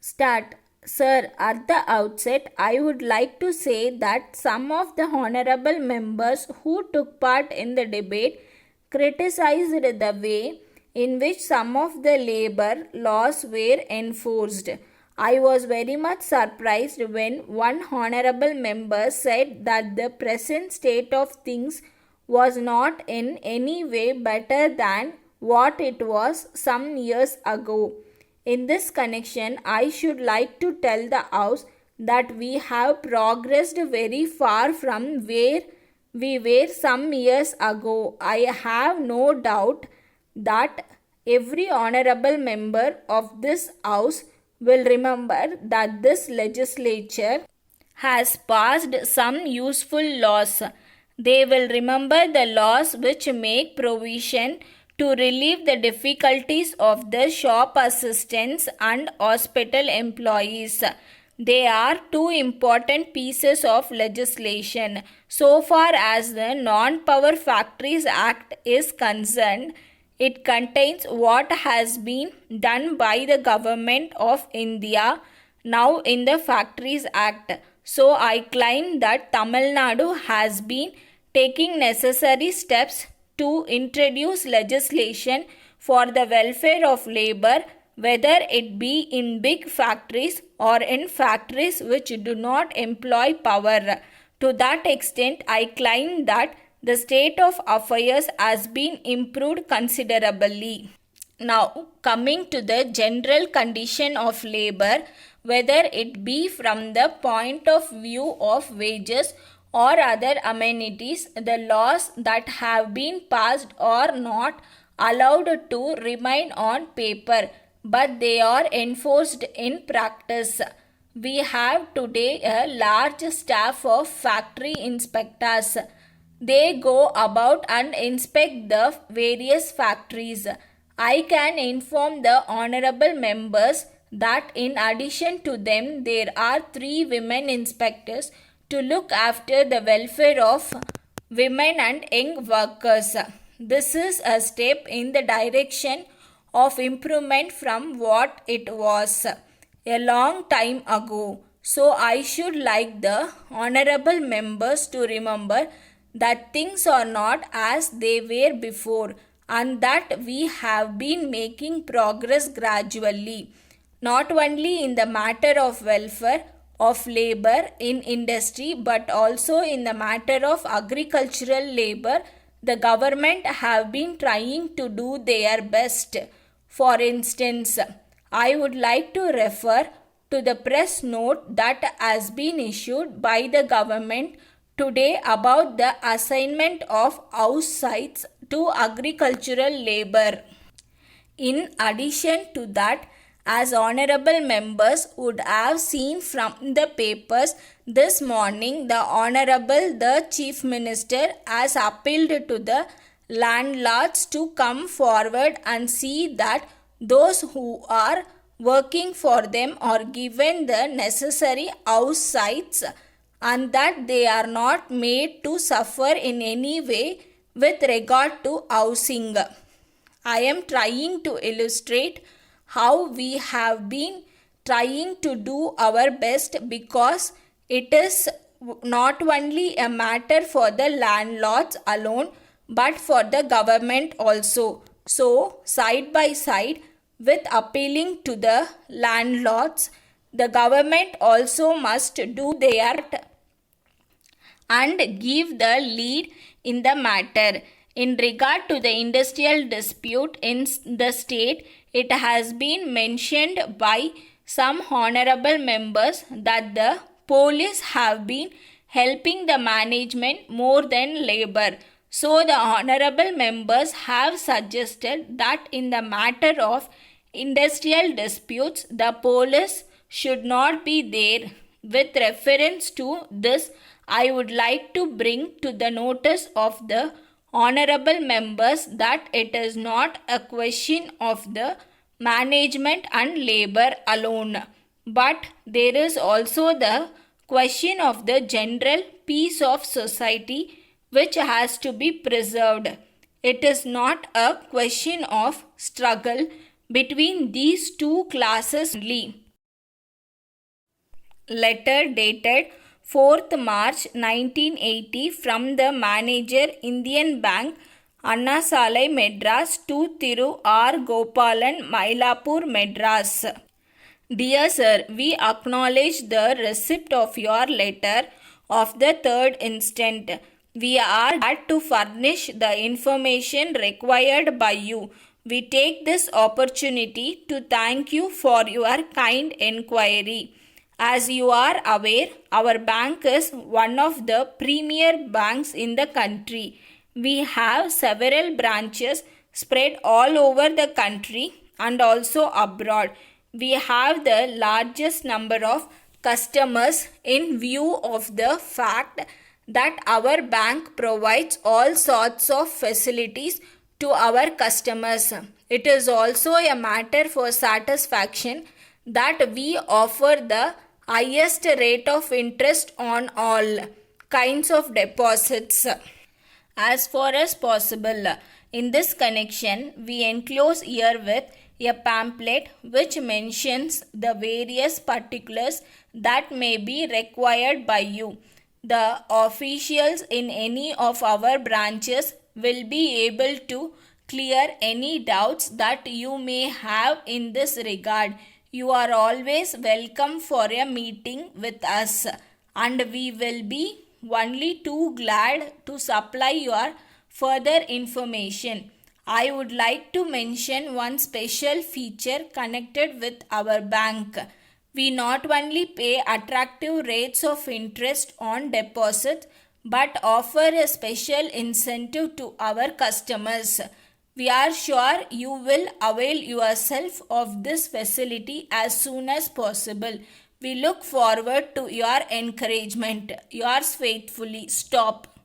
Start. Sir, at the outset, I would like to say that some of the honorable members who took part in the debate criticized the way in which some of the labor laws were enforced. I was very much surprised when one honorable member said that the present state of things was not in any way better than what it was some years ago. In this connection, I should like to tell the House that we have progressed very far from where we were some years ago. I have no doubt that every honorable member of this House will remember that this legislature has passed some useful laws. They will remember the laws which make provision to relieve the difficulties of the shop assistants and hospital employees. They are two important pieces of legislation. So far as the Non-Power Factories Act is concerned, it contains what has been done by the government of India now in the Factories Act. So I claim that Tamil Nadu has been taking necessary steps to introduce legislation for the welfare of labor, whether it be in big factories or in factories which do not employ power. To that extent, I claim that the state of affairs has been improved considerably. Now, coming to the general condition of labor, whether it be from the point of view of wages or other amenities, the laws that have been passed are not allowed to remain on paper, but they are enforced in practice. We have today a large staff of factory inspectors. They go about and inspect the various factories. I can inform the honorable members that in addition to them, there are 3 women inspectors to look after the welfare of women and young workers. This is a step in the direction of improvement from what it was a long time ago. So I should like the honorable members to remember that things are not as they were before and that we have been making progress gradually, not only in the matter of welfare of labor in industry but also in the matter of agricultural labor. The government have been trying to do their best. For instance, I would like to refer to the press note that has been issued by the government today about the assignment of house sites to agricultural labor. In addition to that, as honorable members would have seen from the papers this morning, the Chief Minister has appealed to the landlords to come forward and see that those who are working for them are given the necessary house sites and that they are not made to suffer in any way with regard to housing. I am trying to illustrate how we have been trying to do our best because it is not only a matter for the landlords alone but for the government also. So, side by side with appealing to the landlords, the government also must do their and give the lead in the matter. In regard to the industrial dispute in the state, it has been mentioned by some honorable members that the police have been helping the management more than labor. So the honorable members have suggested that in the matter of industrial disputes, the police should not be there. With reference to this, I would like to bring to the notice of the honorable members that it is not a question of the management and labor alone, but there is also the question of the general peace of society which has to be preserved. It is not a question of struggle between these two classes only. letter dated 4th March 1980 from the manager, Indian Bank, Anna Salai, Madras, to Thiru R. Gopalan, Mylapore, Madras. Dear Sir, we acknowledge the receipt of your letter of the 3rd instant. We are glad to furnish the information required by you. We take this opportunity to thank you for your kind inquiry. As you are aware, our bank is one of the premier banks in the country. We have several branches spread all over the country and also abroad. We have the largest number of customers in view of the fact that our bank provides all sorts of facilities to our customers. It is also a matter for satisfaction that we offer the highest rate of interest on all kinds of deposits as far as possible. In this connection, we enclose herewith a pamphlet which mentions the various particulars that may be required by you. The officials in any of our branches will be able to clear any doubts that you may have in this regard. You are always welcome for a meeting with us, and we will be only too glad to supply your further information. I would like to mention one special feature connected with our bank. We not only pay attractive rates of interest on deposits but offer a special incentive to our customers. We are sure you will avail yourself of this facility as soon as possible. We look forward to your encouragement. Yours faithfully, Stop.